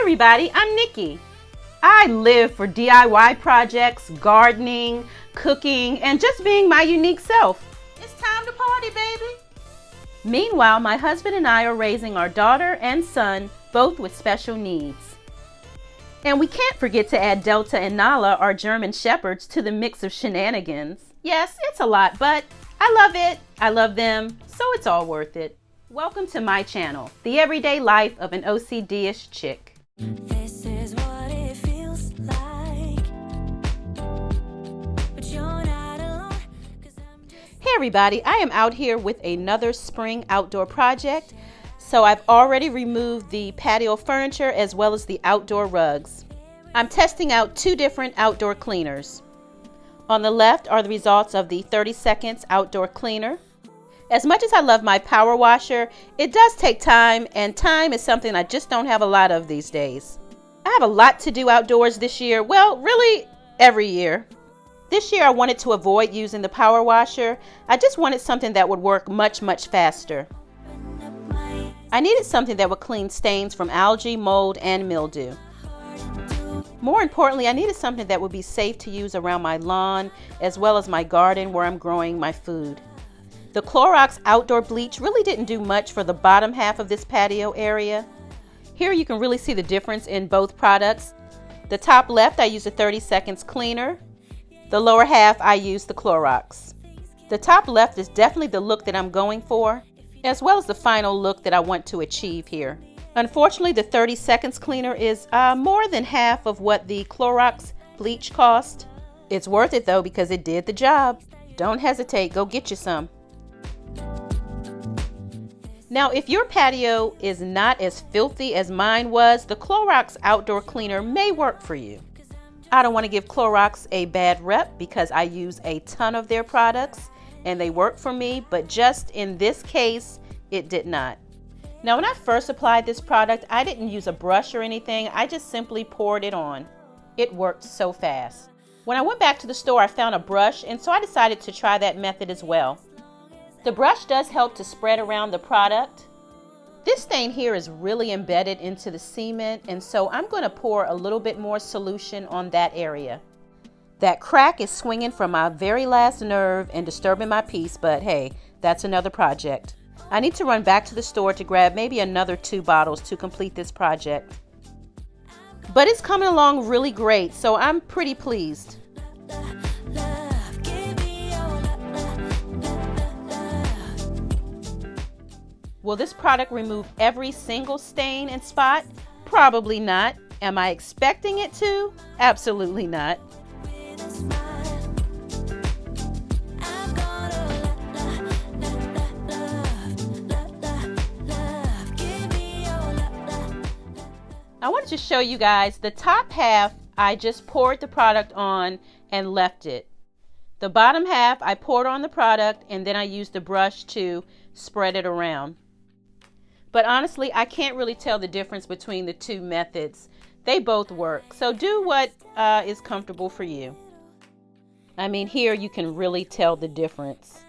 everybody, I'm Nikki. I live for DIY projects, gardening, cooking, and just being my unique self. It's time to party, baby. Meanwhile, my husband and I are raising our daughter and son, both with special needs. And we can't forget to add Delta and Nala, our German shepherds, to the mix of shenanigans. Yes, it's a lot, but I love it. I love them, so it's all worth it. Welcome to my channel, the everyday life of an OCD-ish chick. This is what it feels like, but you're not alone, 'cause Hey everybody, I am out here with another spring outdoor project. So I've already removed the patio furniture as well as the outdoor rugs. I'm testing out two different outdoor cleaners. On the left are the results of the 30 seconds outdoor cleaner. As much as I love my power washer, it does take time, and time is something I just don't have a lot of these days. I have a lot to do outdoors this year, well, really every year. This year I wanted to avoid using the power washer. I just wanted something that would work much faster. I needed something that would clean stains from algae, mold, and mildew. More importantly, I needed something that would be safe to use around my lawn as well as my garden where I'm growing my food. The Clorox outdoor bleach really didn't do much for the bottom half of this patio area. Here you can really see the difference in both products. The top left I used a 30 seconds cleaner. The lower half I used the Clorox. The top left is definitely the look that I'm going for, as well as the final look that I want to achieve here. Unfortunately, the 30 seconds cleaner is more than half of what the Clorox bleach cost. It's worth it though because it did the job. Don't hesitate, go get you some. Now, if your patio is not as filthy as mine was, the Clorox outdoor cleaner may work for you. I don't want to give Clorox a bad rep because I use a ton of their products and they work for me, but just in this case, it did not. Now, when I first applied this product, I didn't use a brush or anything. I just simply poured it on. It worked so fast. When I went back to the store, I found a brush, and so I decided to try that method as well. The brush does help to spread around the product. This stain here is really embedded into the cement, and so I'm going to pour a little bit more solution on that area. That crack is swinging from my very last nerve and disturbing my peace, but hey, that's another project. I need to run back to the store to grab maybe another 2 bottles to complete this project. But it's coming along really great, so I'm pretty pleased. Will this product remove every single stain and spot? Probably not. Am I expecting it to? Absolutely not. I wanted to show you guys the top half. I just poured the product on and left it. The bottom half I poured on the product and then I used the brush to spread it around. But honestly, I can't really tell the difference between the two methods. They both work, so do what is comfortable for you. I mean, here you can really tell the difference.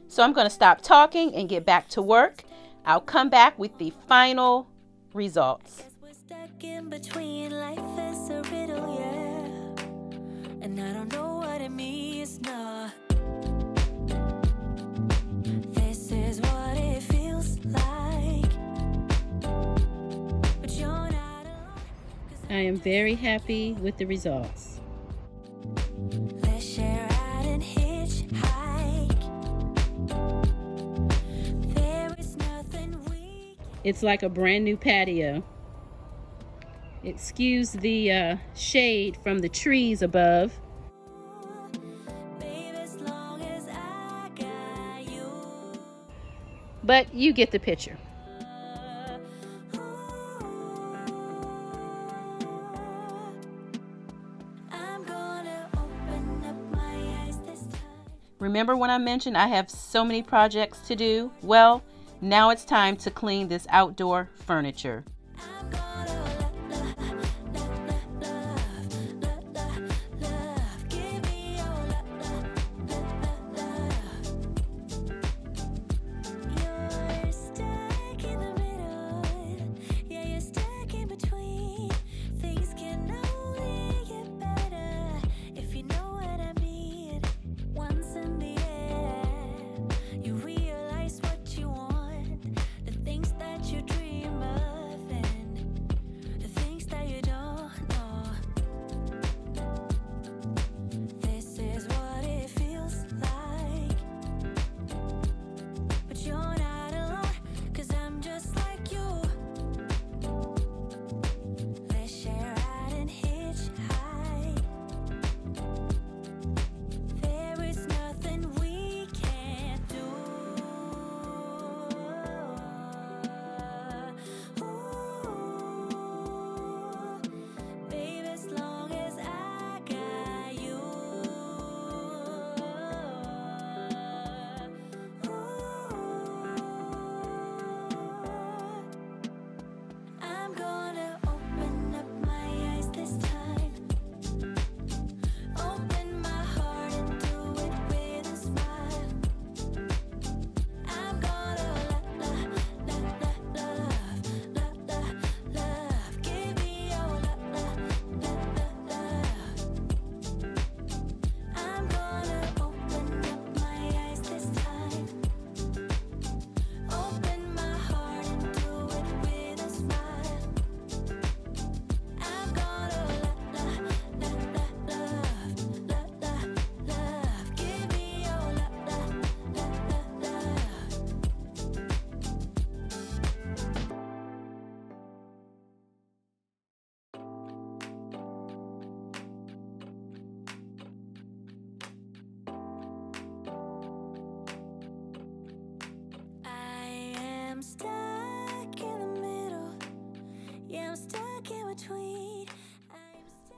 So I'm going to stop talking and get back to work. I'll come back with the final results. And I don't know what it means, no. This is what it feels like, but you're not alone. I am very happy with the results. Let's share out and hitchhike. There is nothing we... It's like a brand new patio. Excuse the shade from the trees above. But you get the picture. Remember when I mentioned I have so many projects to do? Well, now it's time to clean this outdoor furniture.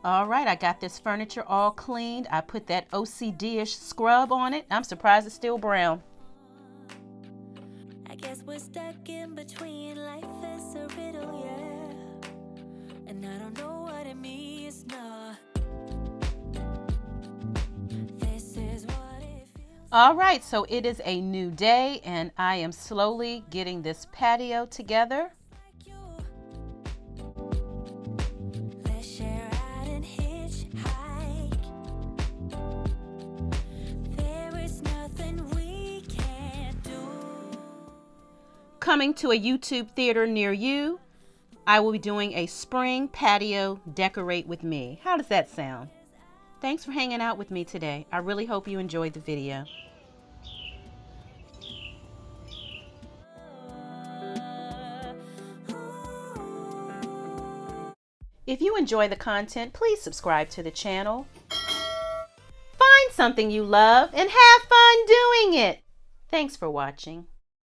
All right, I got this furniture all cleaned. I put that OCD-ish scrub on it. I'm surprised it's still brown. I guess we're stuck in between. Life is a riddle, yeah. And I don't know what it means, no. This is what it feels All right, so it is a new day and I am slowly getting this patio together. like you. Let's share out and hitchhike. There is nothing we can't do. Coming to a YouTube theater near you, I will be doing a spring patio decorate with me. How does that sound? Thanks for hanging out with me today. I really hope you enjoyed the video. If you enjoy the content, please subscribe to the channel. Find something you love and have fun doing it. Thanks for watching.